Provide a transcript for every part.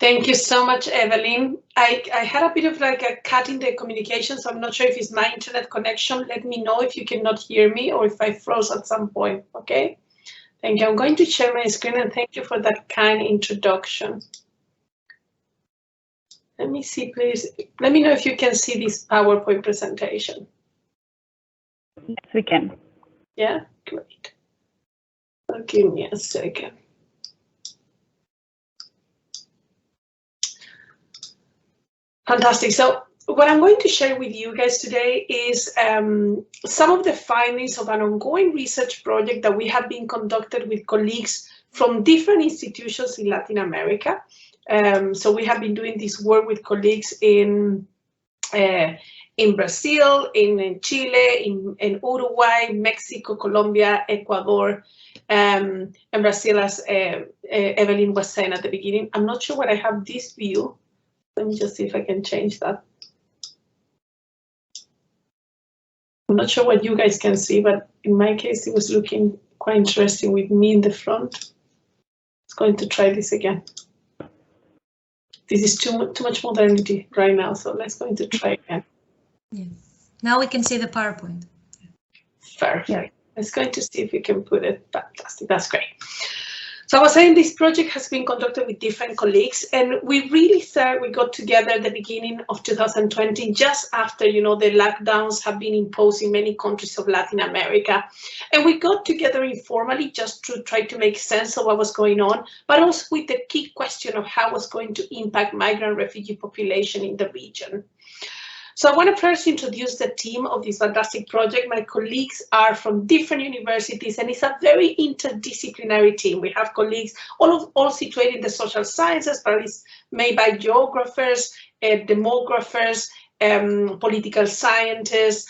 Thank you so much, Evelyn. I had a bit of like a cut in the communication, so I'm not sure if it's my internet connection. Let me know if you cannot hear me or if I froze at some point, okay? Thank you. I'm going to share my screen and thank you for that kind introduction. Let me see, please. Let me know if you can see this PowerPoint presentation. Yes, we can. Yeah, great. Well, give me a second. Fantastic. So what I'm going to share with you guys today is some of the findings of an ongoing research project that we have been conducted with colleagues from different institutions in Latin America. So we have been doing this work with colleagues in Brazil, in Chile, in Uruguay, Mexico, Colombia, Ecuador, and Brazil, as Evelyn was saying at the beginning. I'm not sure what I have this view. Let me just see if I can change that. I'm not sure what you guys can see, but in my case, it was looking quite interesting with me in the front. I was going to try this again. This is too much modernity right now, so let's go to try again. Yeah. Now we can see the PowerPoint. Perfect. Yeah. Let's go to see if we can put it. Fantastic. That's great. So I was saying this project has been conducted with different colleagues, and we really we got together at the beginning of 2020, just after, the lockdowns have been imposed in many countries of Latin America. And we got together informally just to try to make sense of what was going on, but also with the key question of how it was going to impact migrant refugee population in the region. So I want to first introduce the team of this fantastic project. My colleagues are from different universities, and it's a very interdisciplinary team. We have colleagues all situated in the social sciences, but it's made by geographers, demographers, political scientists,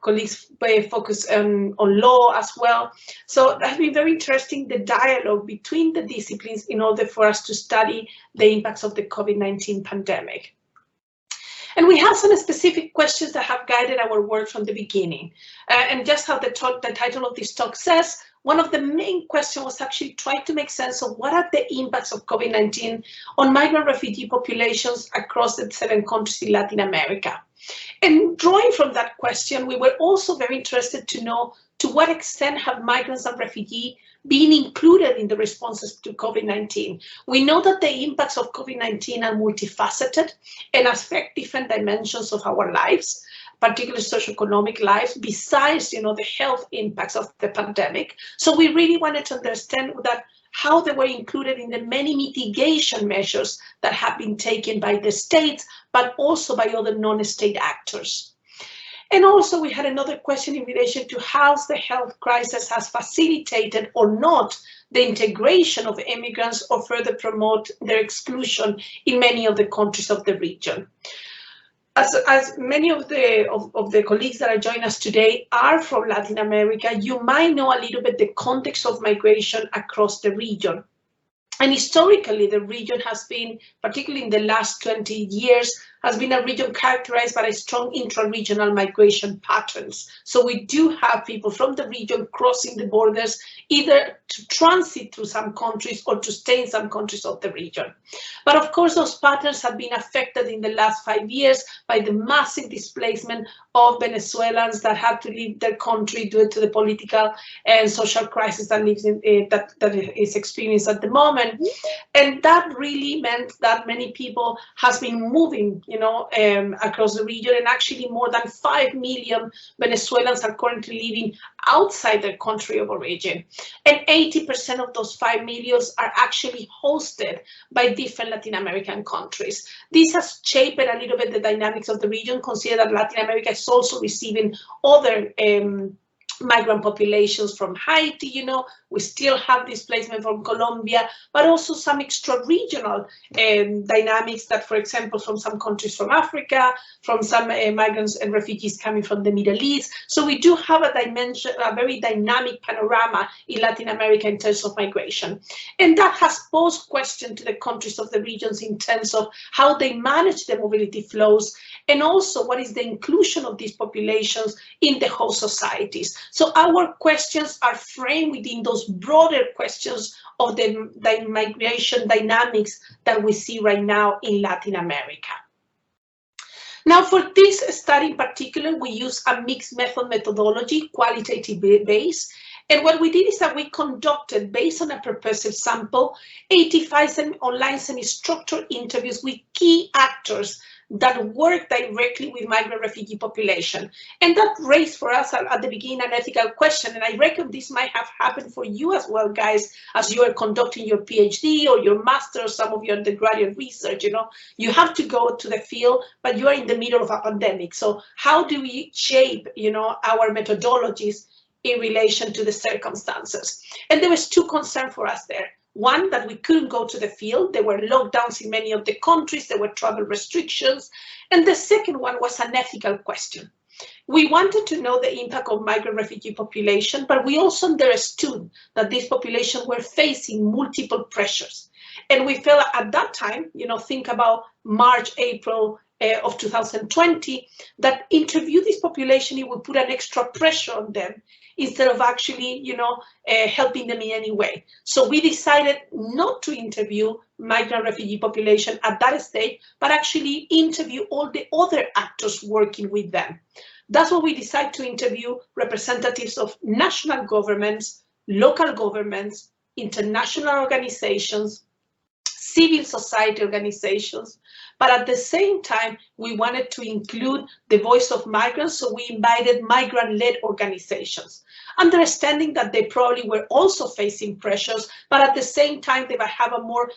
colleagues focus on law as well. So that has been very interesting, the dialogue between the disciplines in order for us to study the impacts of the COVID-19 pandemic. And we have some specific questions that have guided our work from the beginning. And just how the title of this talk says, one of the main questions was actually try to make sense of what are the impacts of COVID-19 on migrant refugee populations across the 7 countries in Latin America. And drawing from that question, we were also very interested to know to what extent have migrants and refugees been included in the responses to COVID-19. We know that the impacts of COVID-19 are multifaceted and affect different dimensions of our lives, particularly socioeconomic lives, besides, the health impacts of the pandemic. So we really wanted to understand that how they were included in the many mitigation measures that have been taken by the states, but also by other non-state actors. And also we had another question in relation to how the health crisis has facilitated or not the integration of immigrants or further promote their exclusion in many of the countries of the region. As many of the colleagues that are joining us today are from Latin America, you might know a little bit the context of migration across the region. And historically, the region has been, particularly in the last 20 years, has been a region characterized by a strong intra-regional migration patterns. So we do have people from the region crossing the borders, either to transit through some countries or to stay in some countries of the region. But of course, those patterns have been affected in the last 5 years by the massive displacement of Venezuelans that had to leave their country due to the political and social crisis that is experienced at the moment. And that really meant that many people has been moving, across the region, and actually more than 5 million Venezuelans are currently living outside their country of origin. And 80% of those 5 million are actually hosted by different Latin American countries. This has shaped a little bit the dynamics of the region. Consider that Latin America is also receiving other migrant populations from Haiti, we still have displacement from Colombia, but also some extra-regional dynamics that, for example, from some countries from Africa, from some migrants and refugees coming from the Middle East. So we do have a very dynamic panorama in Latin America in terms of migration. And that has posed questions to the countries of the regions in terms of how they manage the mobility flows, and also what is the inclusion of these populations in the host societies. So our questions are framed within those broader questions of the migration dynamics that we see right now in Latin America. Now, for this study in particular, we use a mixed method methodology, qualitative base. And what we did is that we conducted, based on a purposive sample, 85 online semi-structured interviews with key actors that work directly with migrant refugee population. And that raised for us at the beginning an ethical question. And I reckon this might have happened for you as well, guys, as you are conducting your PhD or your master or some of your undergraduate research. You have to go to the field, but you are in the middle of a pandemic. So how do we shape, our methodologies in relation to the circumstances? And there was two concerns for us there. One, that we couldn't go to the field. There were lockdowns in many of the countries. There were travel restrictions. And the second one was an ethical question. We wanted to know the impact of migrant refugee population, but we also understood that this population were facing multiple pressures. And we felt at that time, think about March, April of 2020, that interview this population, it would put an extra pressure on them instead of actually, helping them in any way. So we decided not to interview migrant refugee population at that stage, but actually interview all the other actors working with them. That's what we decided to interview representatives of national governments, local governments, international organizations, civil society organizations, but at the same time, we wanted to include the voice of migrants, so we invited migrant-led organizations, understanding that they probably were also facing pressures, but at the same time, they might have a more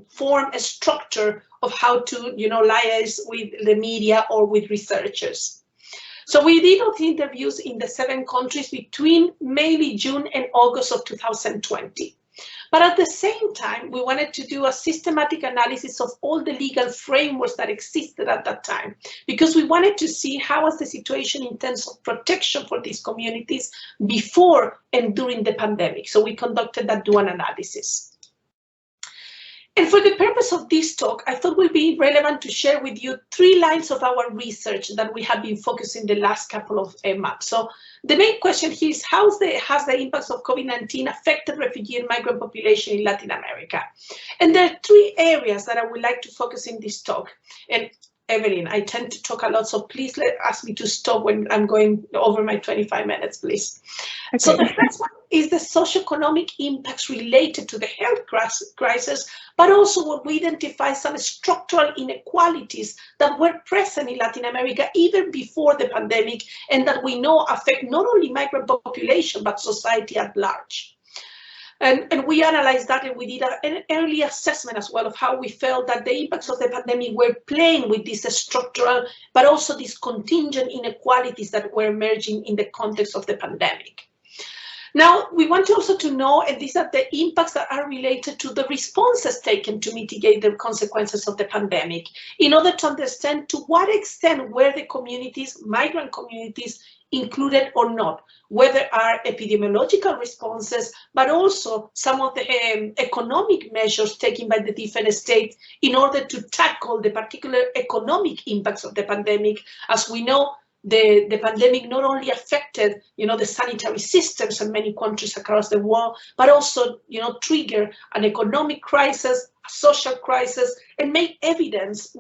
form, a structure of how to, liaise with the media or with researchers. So we did those interviews in the 7 countries between mainly June and August of 2020. But at the same time, we wanted to do a systematic analysis of all the legal frameworks that existed at that time, because we wanted to see how was the situation in terms of protection for these communities before and during the pandemic. So we conducted that dual analysis. And for the purpose of this talk, I thought it would be relevant to share with you 3 lines of our research that we have been focusing the last couple of months. So the main question here is has the impacts of COVID-19 affected refugee and migrant population in Latin America? And there are 3 areas that I would like to focus in this talk. And Evelyn, I tend to talk a lot, so please ask me to stop when I'm going over my 25 minutes, please. Okay. So the first one is the socioeconomic impacts related to the health crisis, but also what we identify some structural inequalities that were present in Latin America even before the pandemic, and that we know affect not only migrant population, but society at large. And we analyzed that, and we did an early assessment as well of how we felt that the impacts of the pandemic were playing with these structural, but also these contingent inequalities that were emerging in the context of the pandemic. Now, we want also to know, and these are the impacts that are related to the responses taken to mitigate the consequences of the pandemic, in order to understand to what extent were the communities, migrant communities, included or not, whether are epidemiological responses, but also some of the economic measures taken by the different states in order to tackle the particular economic impacts of the pandemic. As we know, the pandemic not only affected, the sanitary systems in many countries across the world, but also, triggered an economic crisis, a social crisis, and made evidence,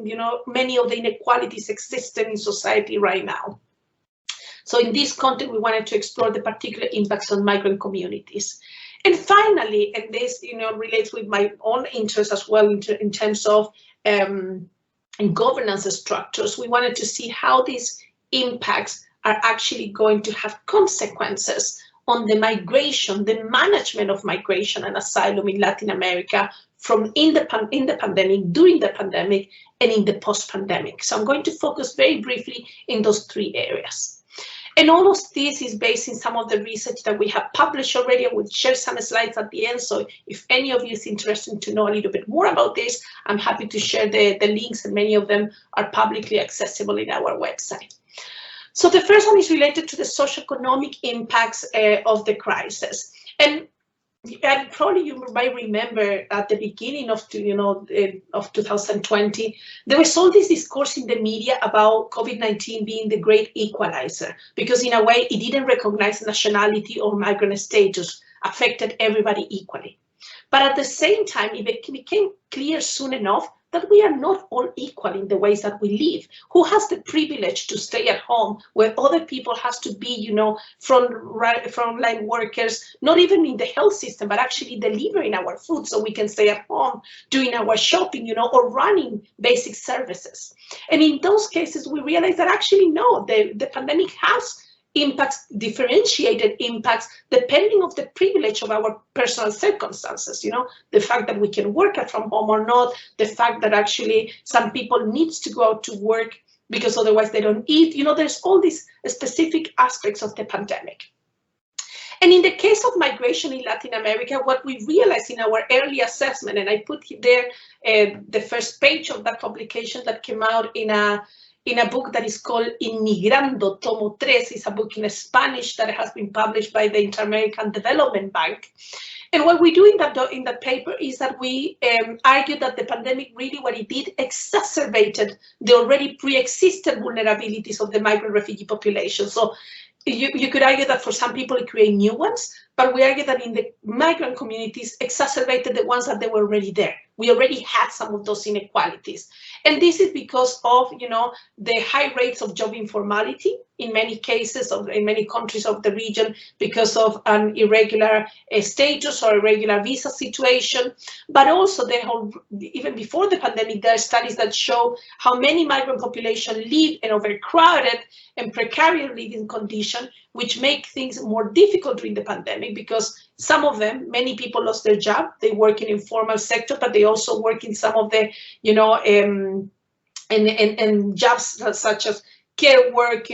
many of the inequalities existing in society right now. So in this context, we wanted to explore the particular impacts on migrant communities. And finally, and this relates with my own interest as well in terms of governance structures, we wanted to see how these impacts are actually going to have consequences on the migration, the management of migration and asylum in Latin America from in the pandemic, during the pandemic, and in the post-pandemic. So I'm going to focus very briefly in those 3 areas. And all of this is based in some of the research that we have published already. I will share some slides at the end. So if any of you is interested to know a little bit more about this, I'm happy to share the links, and many of them are publicly accessible in our website. So the first one is related to the socioeconomic impacts of the crisis. And and probably you might remember at the beginning of of 2020, there was all this discourse in the media about COVID-19 being the great equalizer, because in a way it didn't recognize nationality or migrant status, affected everybody equally. But at the same time, it became clear soon enough that we are not all equal in the ways that we live. Who has the privilege to stay at home where other people has to be, frontline workers, not even in the health system, but actually delivering our food so we can stay at home, doing our shopping, or running basic services. And in those cases, we realize that actually, no, the pandemic has impacts, differentiated impacts, depending on the privilege of our personal circumstances, the fact that we can work from home or not, the fact that actually some people needs to go out to work because otherwise they don't eat, there's all these specific aspects of the pandemic. And in the case of migration in Latin America, what we realized in our early assessment, and I put there the first page of that publication that came out in a book that is called Inmigrando, Tomo 3, is a book in Spanish that has been published by the Inter-American Development Bank. And what we do in that paper is that we argue that the pandemic really, what it did, exacerbated the already pre-existing vulnerabilities of the migrant refugee population. So you could argue that for some people it created new ones, but we argue that in the migrant communities exacerbated the ones that they were already there. We already had some of those inequalities. And this is because of, the high rates of job informality in many cases, in many countries of the region, because of an irregular status or irregular visa situation. But also, even before the pandemic, there are studies that show how many migrant population live in overcrowded and precarious living conditions, which make things more difficult during the pandemic, because some of them, many people lost their job. They work in informal sector, but they also work in some of the, and jobs such as care work,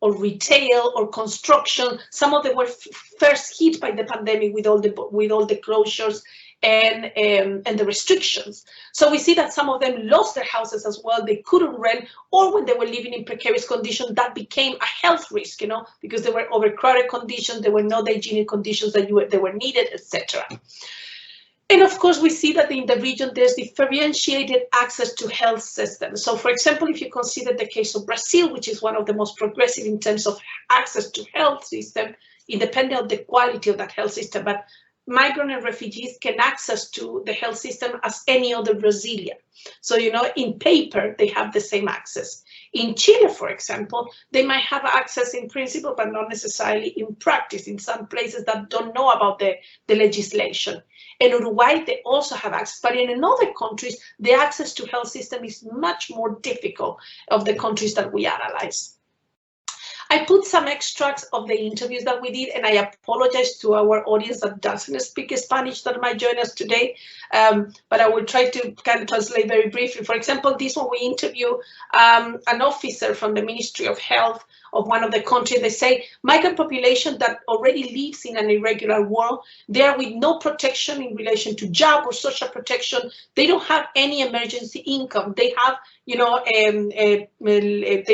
or retail or construction. Some of them were first hit by the pandemic with all the closures and the restrictions. So we see that some of them lost their houses as well. They couldn't rent, or when they were living in precarious conditions, that became a health risk, because there were overcrowded conditions, there were no hygienic conditions that they were needed, etc. And of course, we see that in the region, there's differentiated access to health systems. So for example, if you consider the case of Brazil, which is one of the most progressive in terms of access to health system, independent of the quality of that health system, but migrant and refugees can access to the health system as any other Brazilian. So, in paper, they have the same access. In Chile, for example, they might have access in principle, but not necessarily in practice, in some places that don't know about the legislation. In Uruguay, they also have access, but in other countries, the access to health system is much more difficult of the countries that we analyze. I put some extracts of the interviews that we did, and I apologize to our audience that doesn't speak Spanish that might join us today, but I will try to kind of translate very briefly. For example, this one we interview an officer from the Ministry of Health of one of the countries. They say migrant population that already lives in an irregular world, they are with no protection in relation to job or social protection. They don't have any emergency income. They have, they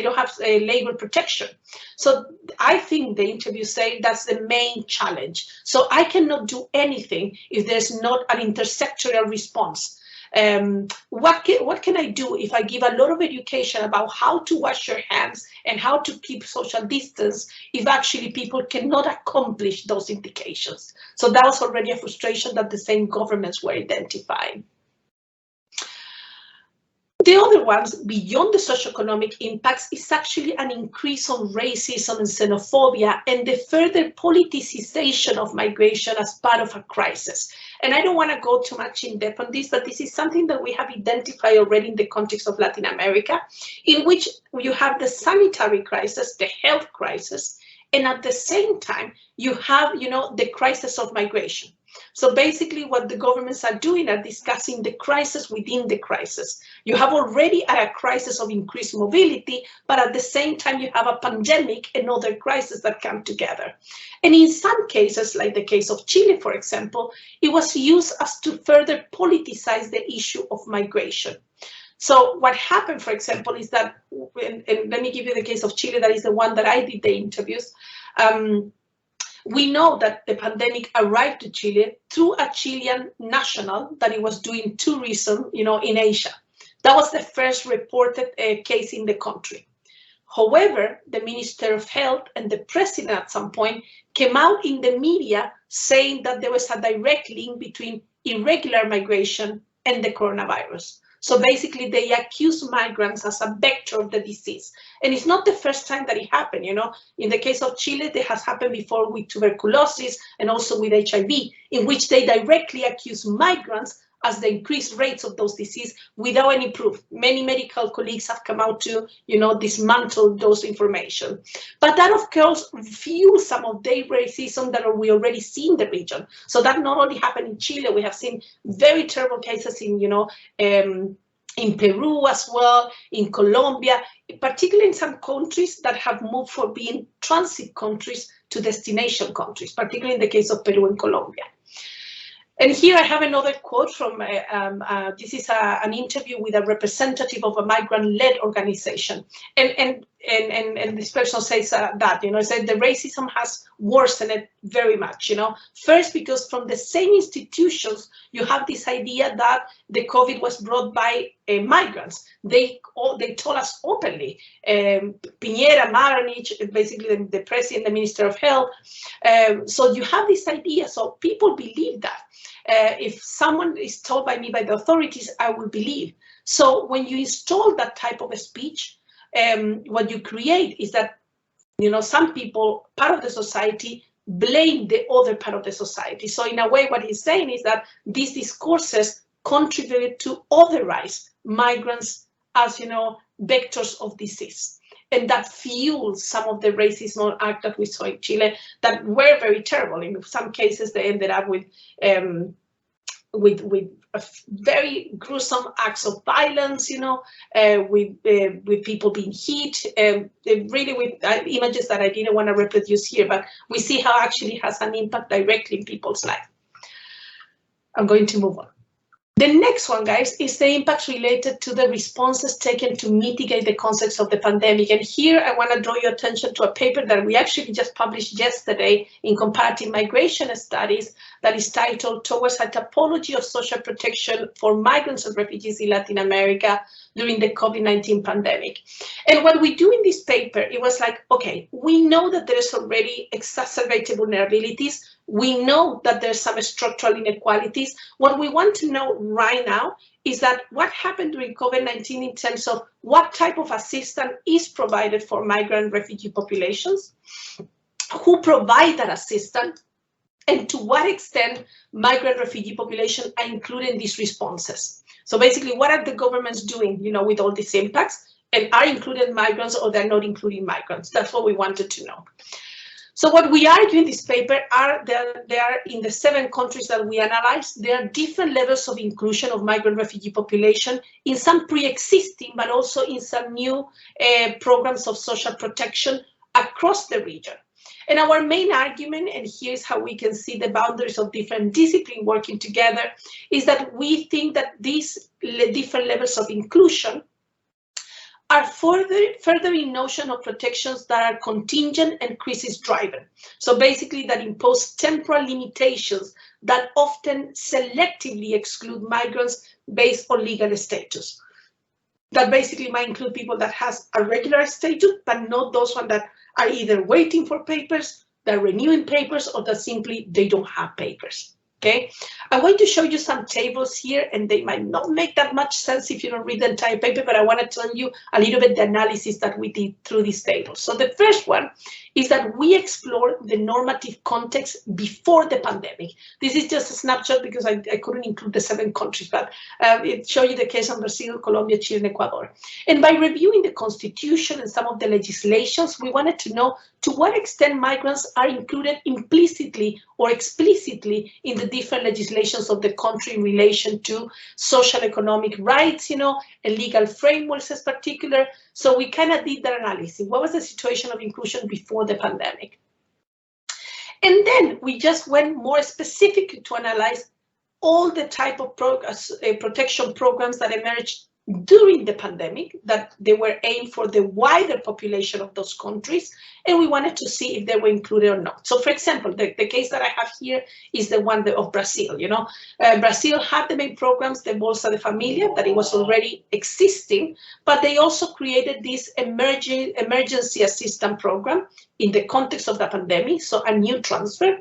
don't have labor protection. So I think the interviews say that's the main challenge. So I cannot do anything if there's not an intersectoral response. What can I do if I give a lot of education about how to wash your hands and how to keep social distance if actually people cannot accomplish those indications? So that was already a frustration that the same governments were identifying. The other ones, beyond the socioeconomic impacts, is actually an increase on racism and xenophobia and the further politicization of migration as part of a crisis. And I don't want to go too much in depth on this, but this is something that we have identified already in the context of Latin America, in which you have the sanitary crisis, the health crisis, and at the same time, you have, the crisis of migration. So basically what the governments are doing are discussing the crisis within the crisis. You have already a crisis of increased mobility, but at the same time you have a pandemic and other crises that come together. And in some cases, like the case of Chile, for example, it was used as to further politicize the issue of migration. So what happened, for example, is that, and let me give you the case of Chile, that is the one that I did the interviews. We know that the pandemic arrived to Chile through a Chilean national that it was doing tourism, in Asia. That was the first reported case in the country. However, the Minister of Health and the President at some point came out in the media saying that there was a direct link between irregular migration and the coronavirus. So basically, they accuse migrants as a vector of the disease. And it's not the first time that it happened, In the case of Chile, it has happened before with tuberculosis and also with HIV, in which they directly accuse migrants as the increased rates of those diseases without any proof. Many medical colleagues have come out to, dismantle those information. But that, of course, fuels some of the racism that we already see in the region. So that not only happened in Chile, we have seen very terrible cases in Peru as well, in Colombia, particularly in some countries that have moved from being transit countries to destination countries, particularly in the case of Peru and Colombia. And here I have another quote from, this is an interview with a representative of a migrant-led organization. And this person says that, said the racism has worsened very much, First, because from the same institutions, you have this idea that the COVID was brought by migrants. They told us openly, Piñera, Maranich, basically the president, the minister of health. So you have this idea, so people believe that. If someone is told by me, by the authorities, I will believe. So when you install that type of a speech, what you create is that, some people, part of the society, blame the other part of the society. So in a way, what he's saying is that these discourses contribute to otherize migrants as, vectors of disease. And that fuels some of the racism act that we saw in Chile that were very terrible. In some cases, they ended up with very gruesome acts of violence, with people being hit, really with images that I didn't want to reproduce here, but we see how actually it has an impact directly in people's life. I'm going to move on. The next one, guys, is the impacts related to the responses taken to mitigate the consequences of the pandemic. And here I want to draw your attention to a paper that we actually just published yesterday in Comparative Migration Studies that is titled Towards a Typology of Social Protection for Migrants and Refugees in Latin America during the COVID-19 pandemic. And what we do in this paper, it was like, okay, we know that there is already exacerbated vulnerabilities. We know that there's some structural inequalities. What we want to know right now is that what happened during COVID-19 in terms of what type of assistance is provided for migrant refugee populations, who provide that assistance, and to what extent migrant refugee population are included in these responses. So basically, what are the governments doing, with all these impacts, and are included migrants or they're not including migrants? That's what we wanted to know. So what we argue in this paper are that there are in the 7 countries that we analyzed, there are different levels of inclusion of migrant refugee population in some pre-existing, but also in some new programs of social protection across the region. And our main argument, and here's how we can see the boundaries of different disciplines working together, is that we think that these different levels of inclusion are further in notion of protections that are contingent and crisis driven. So basically that impose temporal limitations that often selectively exclude migrants based on legal status. That basically might include people that has a regular status, but not those ones that are either waiting for papers, they're renewing papers, or that simply they don't have papers. Okay, I'm going to show you some tables here, and they might not make that much sense if you don't read the entire paper, but I want to tell you a little bit the analysis that we did through these tables. So the first one is that we explore the normative context before the pandemic. This is just a snapshot because I couldn't include the 7 countries, but it shows you the case of Brazil, Colombia, Chile, and Ecuador. And by reviewing the constitution and some of the legislations, we wanted to know to what extent migrants are included implicitly or explicitly in the different legislations of the country in relation to social economic rights, and legal frameworks as particular. So we kind of did that analysis. What was the situation of inclusion before the pandemic? And then we just went more specific to analyze all the type of protection programs that emerged during the pandemic, that they were aimed for the wider population of those countries, and we wanted to see if they were included or not. So for example, the case that I have here is the one of Brazil. Brazil had the main programs, the Bolsa de Familia, that it was already existing, but they also created this emergency assistance program in the context of the pandemic, so a new transfer.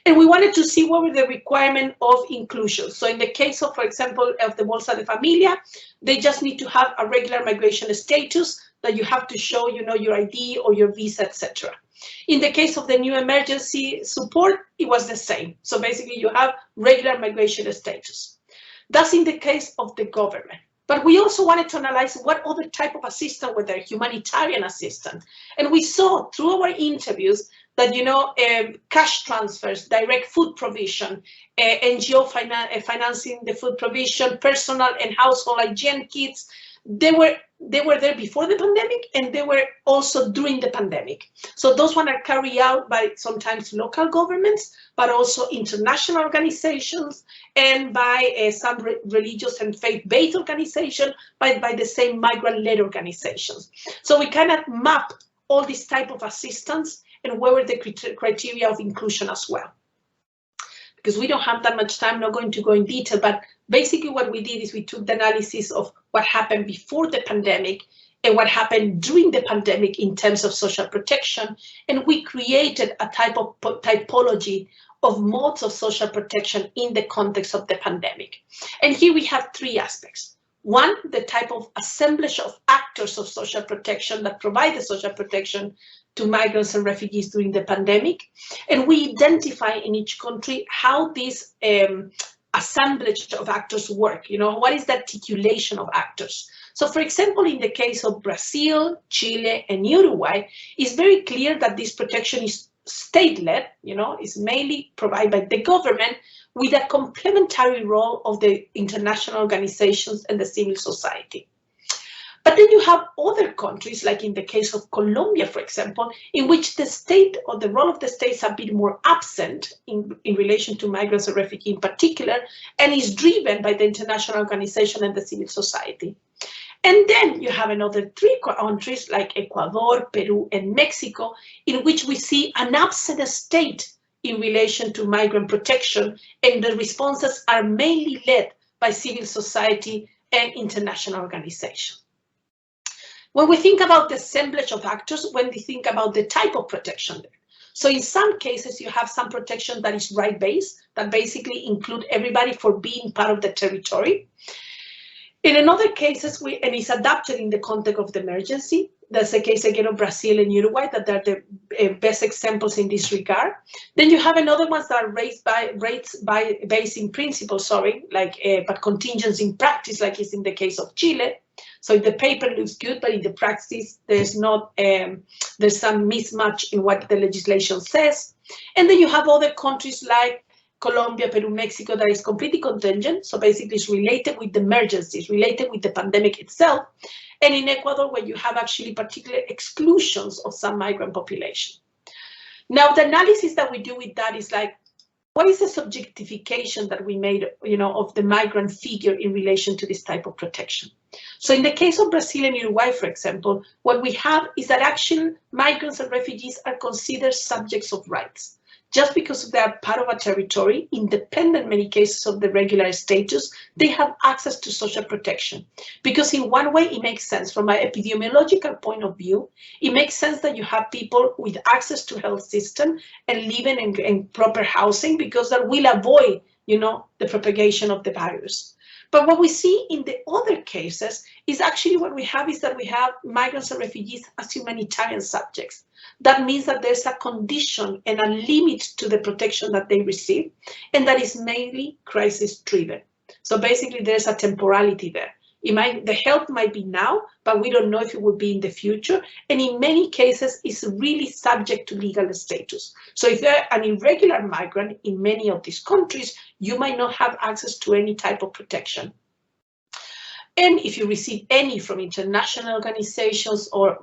And we wanted to see what were the requirements of inclusion. So in the case of, for example, of the Bolsa de Familia, they just need to have a regular migration status that you have to show, your ID or your visa, etc. In the case of the new emergency support, it was the same. So basically you have regular migration status. That's in the case of the government. But we also wanted to analyze what other type of assistance were there, humanitarian assistance. And we saw through our interviews that, cash transfers, direct food provision, NGO financing the food provision, personal and household hygiene kits, they were there before the pandemic, and they were also during the pandemic. So those ones are carried out by sometimes local governments, but also international organizations, and by some religious and faith-based organizations, by the same migrant-led organizations. So we kind of map all this type of assistance and what were the criteria of inclusion as well. Because we don't have that much time, I'm not going to go in detail, but basically what we did is we took the analysis of what happened before the pandemic and what happened during the pandemic in terms of social protection, and we created a type of typology of modes of social protection in the context of the pandemic. And here we have three aspects. One, the type of assemblage of actors of social protection that provide the social protection to migrants and refugees during the pandemic. And we identify in each country how this assemblage of actors work. What is the articulation of actors? So for example, in the case of Brazil, Chile, and Uruguay, it's very clear that this protection is state-led, is mainly provided by the government, with a complementary role of the international organizations and the civil society. But then you have other countries, like in the case of Colombia, for example, in which the state or the role of the state is a bit more absent in relation to migrants and refugees in particular, and is driven by the international organization and the civil society. And then you have another three countries like Ecuador, Peru, and Mexico, in which we see an absent state in relation to migrant protection, and the responses are mainly led by civil society and international organizations. When we think about the assemblage of actors, when we think about the type of protection there. So in some cases, you have some protection that is right-based, that basically include everybody for being part of the territory. In other cases, and it's adapted in the context of the emergency. That's the case again of Brazil and Uruguay, that are the best examples in this regard. Then you have another ones that are based in principle, but contingents in practice, like is in the case of Chile. So the paper looks good, but in the practice, there's some mismatch in what the legislation says. And then you have other countries like Colombia, Peru, Mexico, that is completely contingent. So basically it's related with the emergencies, related with the pandemic itself. And in Ecuador, where you have actually particular exclusions of some migrant population. Now, the analysis that we do with that is like, what is the subjectification that we made, of the migrant figure in relation to this type of protection? So in the case of Brazil and Uruguay, for example, what we have is that actually migrants and refugees are considered subjects of rights. Just because they are part of a territory, independent in many cases of the regular status, they have access to social protection. Because in one way, it makes sense from an epidemiological point of view, it makes sense that you have people with access to health system and living in proper housing, because that will avoid, the propagation of the virus. But what we see in the other cases is actually what we have is that we have migrants and refugees as humanitarian subjects. That means that there's a condition and a limit to the protection that they receive, and that is mainly crisis-driven. So basically, there's a temporality there. The help might be now, but we don't know if it will be in the future. And in many cases, it's really subject to legal status. So if you're an irregular migrant in many of these countries, you might not have access to any type of protection. And if you receive any from international organizations or,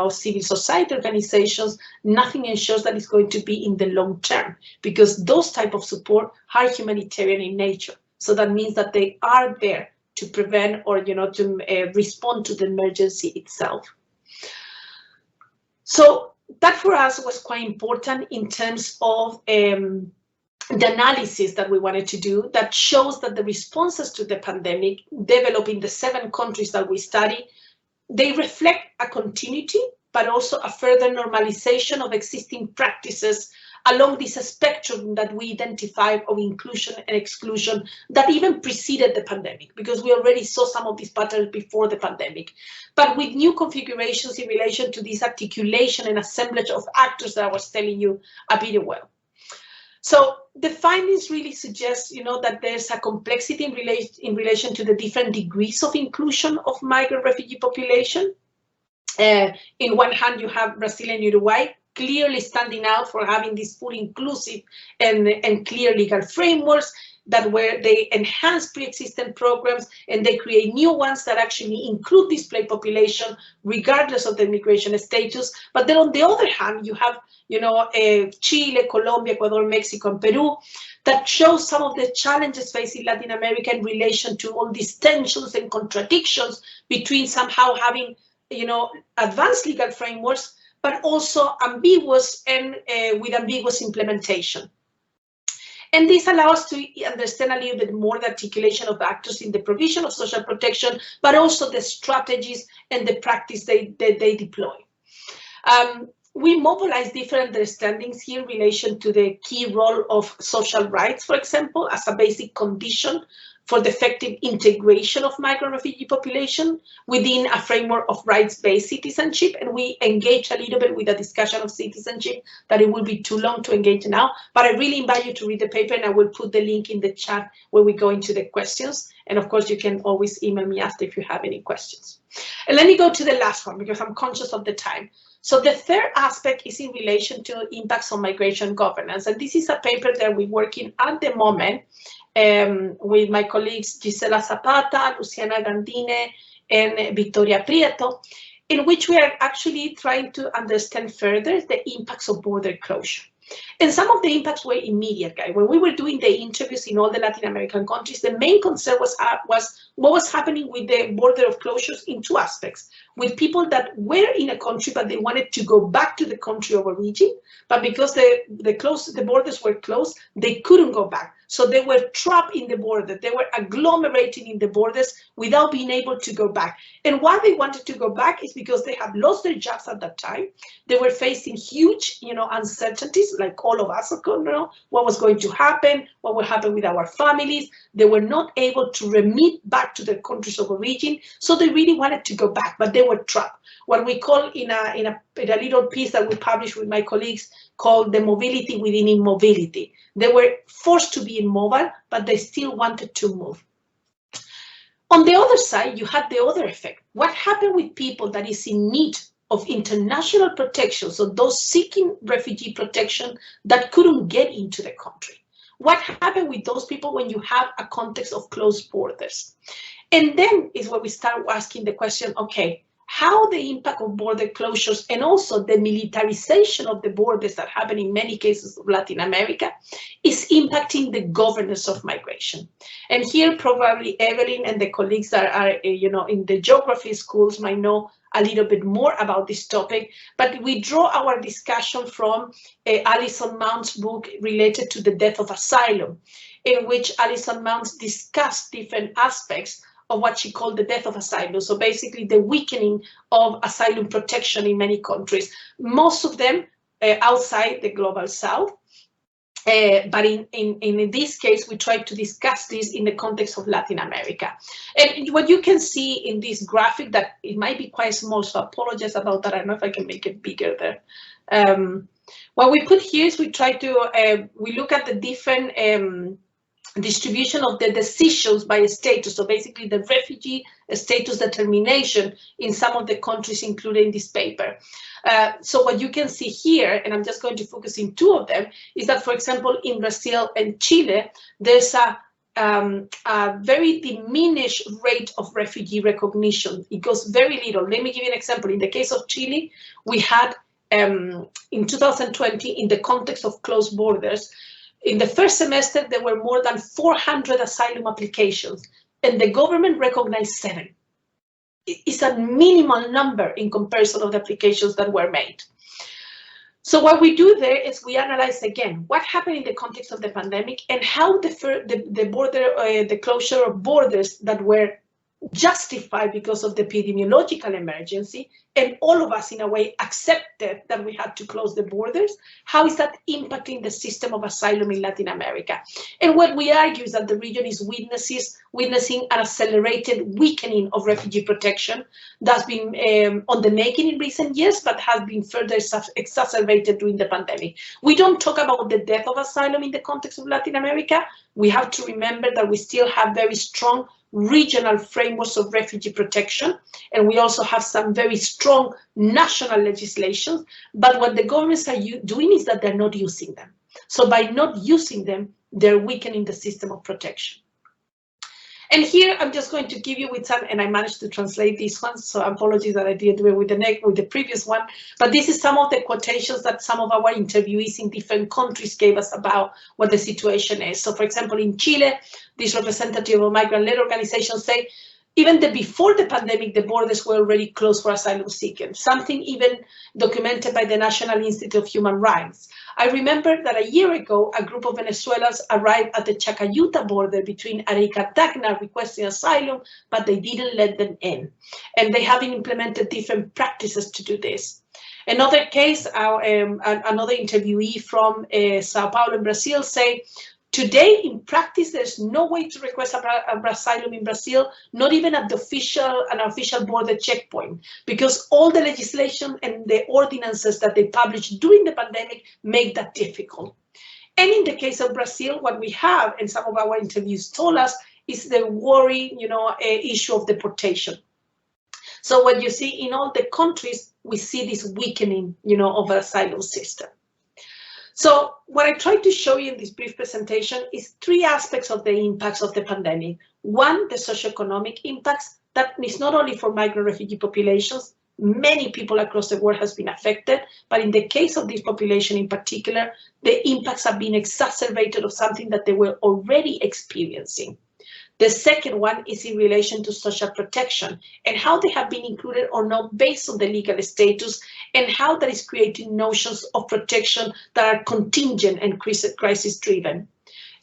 civil society organizations, nothing ensures that it's going to be in the long term, because those type of support are humanitarian in nature. So that means that they are there to prevent or, to respond to the emergency itself. So that for us was quite important in terms of the analysis that we wanted to do that shows that the responses to the pandemic developed in the 7 countries that we study, they reflect a continuity, but also a further normalization of existing practices along this spectrum that we identified of inclusion and exclusion that even preceded the pandemic, because we already saw some of these patterns before the pandemic, but with new configurations in relation to this articulation and assemblage of actors that I was telling you a bit ago. So the findings really suggest, that there's a complexity in relation to the different degrees of inclusion of migrant refugee population. In one hand, you have Brazil and Uruguay clearly standing out for having these fully inclusive and clear legal frameworks that where they enhance pre-existing programs and they create new ones that actually include displaced population regardless of the immigration status. But then on the other hand, you have Chile, Colombia, Ecuador, Mexico, and Peru that shows some of the challenges facing Latin America in relation to all these tensions and contradictions between somehow having advanced legal frameworks, but also ambiguous and with ambiguous implementation. And this allows us to understand a little bit more the articulation of actors in the provision of social protection, but also the strategies and the practice they deploy. We mobilize different understandings here in relation to the key role of social rights, for example, as a basic condition for the effective integration of migrant refugee population within a framework of rights-based citizenship. And we engage a little bit with a discussion of citizenship that it will be too long to engage now, but I really invite you to read the paper and I will put the link in the chat where we go into the questions. And of course, you can always email me after if you have any questions. And let me go to the last one because I'm conscious of the time. So the third aspect is in relation to impacts on migration governance. And this is a paper that we're working at the moment with my colleagues Gisela Zapata, Luciana Gandine, and Victoria Prieto, in which we are actually trying to understand further the impacts of border closure. And some of the impacts were immediate, guys. When we were doing the interviews in all the Latin American countries, the main concern was what was happening with the border of closures in 2 aspects. With people that were in a country, but they wanted to go back to the country of origin, but because the borders were closed, they couldn't go back. So they were trapped in the border. They were agglomerating in the borders without being able to go back. And why they wanted to go back is because they had lost their jobs at that time. They were facing huge, uncertainties, like all of us, what was going to happen, what would happen with our families. They were not able to remit back to their countries of origin. So they really wanted to go back, but they were trapped. What we call in a little piece that we published with my colleagues called the mobility within immobility. They were forced to be immobile, but they still wanted to move. On the other side, you had the other effect. What happened with people that is in need of international protection, so those seeking refugee protection that couldn't get into the country? What happened with those people when you have a context of closed borders? And then is where we start asking the question, okay, how the impact of border closures and also the militarization of the borders that happen in many cases of Latin America is impacting the governance of migration. And here probably Evelyn and the colleagues that are in the geography schools might know a little bit more about this topic, but we draw our discussion from Alison Mount's book related to the death of asylum, in which Alison Mount discussed different aspects of what she called the death of asylum. So basically the weakening of asylum protection in many countries, most of them outside the global south. But in this case, we tried to discuss this in the context of Latin America. And what you can see in this graphic, that it might be quite small, so I apologize about that. I don't know if I can make it bigger there. What we put here is we try to, we look at the different distribution of the decisions by status, so basically the refugee status determination in some of the countries included in this paper. So what you can see here, and I'm just going to focus in 2 of them, is that, for example, in Brazil and Chile, there's a very diminished rate of refugee recognition. It goes very little. Let me give you an example. In the case of Chile, we had in 2020, in the context of closed borders, in the first semester, there were more than 400 asylum applications. and the government recognized 7. It's a minimal number in comparison of the applications that were made. So what we do there is we analyze again what happened in the context of the pandemic and how the closure of borders that were justified because of the epidemiological emergency, and all of us in a way accepted that we had to close the borders. How is that impacting the system of asylum in Latin America? And what we argue is that the region is witnessing an accelerated weakening of refugee protection that's been on the making in recent years, but has been further exacerbated during the pandemic. We don't talk about the death of asylum in the context of Latin America. We have to remember that we still have very strong regional frameworks of refugee protection, and we also have some very strong national legislations, but what the governments are doing is that they're not using them. So by not using them, they're weakening the system of protection. And here I'm just going to give you with some, and I managed to translate these ones, so apologies that I didn't do it with the previous one, but this is some of the quotations that some of our interviewees in different countries gave us about what the situation is. So for example, in Chile, this representative of migrant-led organizations say, even before the pandemic, the borders were already closed for asylum seekers, something even documented by the National Institute of Human Rights. I remember that a year ago, a group of Venezuelans arrived at the Chacayuta border between Arica and Tacna requesting asylum, but they didn't let them in. And they have implemented different practices to do this. Another case, another interviewee from Sao Paulo in Brazil say, today, in practice, there's no way to request asylum in Brazil, not even at an official border checkpoint, because all the legislation and the ordinances that they published during the pandemic make that difficult. And in the case of Brazil, what we have, and some of our interviews told us, is the worry, issue of deportation. So what you see in all the countries, we see this weakening, of the asylum system. So what I tried to show you in this brief presentation is 3 aspects of the impacts of the pandemic. One, the socioeconomic impacts. That is not only for migrant refugee populations. Many people across the world has been affected, but in the case of this population in particular, the impacts have been exacerbated of something that they were already experiencing. The second one is in relation to social protection and how they have been included or not based on the legal status, and how that is creating notions of protection that are contingent and crisis driven.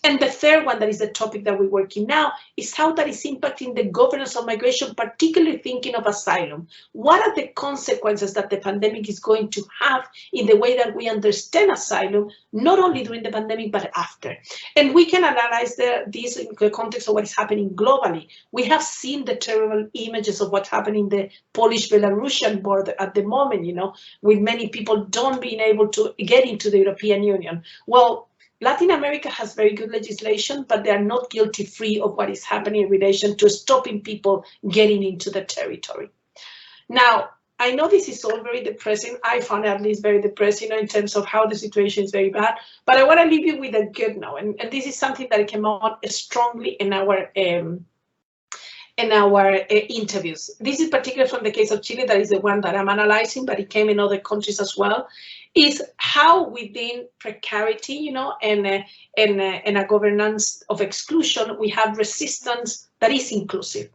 And the third one, that is the topic that we're working now, is how that is impacting the governance of migration, particularly thinking of asylum. What are the consequences that the pandemic is going to have in the way that we understand asylum, not only during the pandemic, but after? And we can analyze this in the context of what is happening globally. We have seen the terrible images of what's happening in the Polish-Belarusian border at the moment, with many people don't being able to get into the European Union. Well, Latin America has very good legislation, but they are not guilty-free of what is happening in relation to stopping people getting into the territory. Now, I know this is all very depressing. I found it at least very depressing, in terms of how the situation is very bad. But I want to leave you with a good note, and this is something that came out strongly in our interviews. This is particularly from the case of Chile, that is the one that I'm analyzing, but it came in other countries as well, is how within precarity, and a governance of exclusion, we have resistance that is inclusive.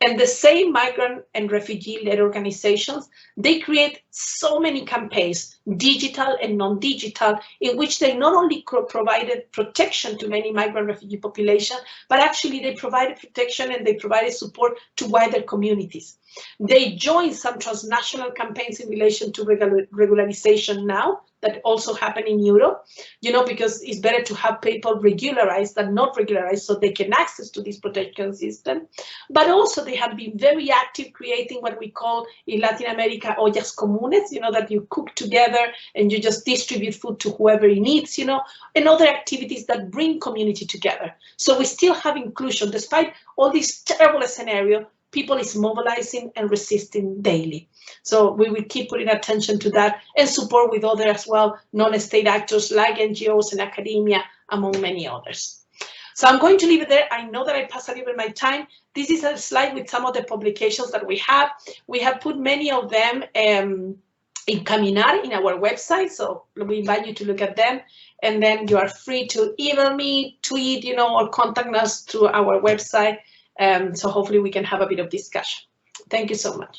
And the same migrant and refugee-led organizations, they create so many campaigns, digital and non-digital, in which they not only provided protection to many migrant refugee population, but actually they provided protection and they provided support to wider communities. They joined some transnational campaigns in relation to regularization now, that also happen in Europe, because it's better to have people regularized than not regularized, so they can access to this protection system. But also they have been very active creating what we call in Latin America ollas comunes, that you cook together and you just distribute food to whoever it needs, and other activities that bring community together. So we still have inclusion, despite all this terrible scenario. People is mobilizing and resisting daily. So we will keep putting attention to that and support with others as well, non-state actors like NGOs and academia, among many others. So I'm going to leave it there. I know that I passed a little bit my time. This is a slide with some of the publications that we have. We have put many of them in Caminar in our website, so we invite you to look at them. And then you are free to email me, tweet, or contact us through our website. So hopefully we can have a bit of discussion. Thank you so much.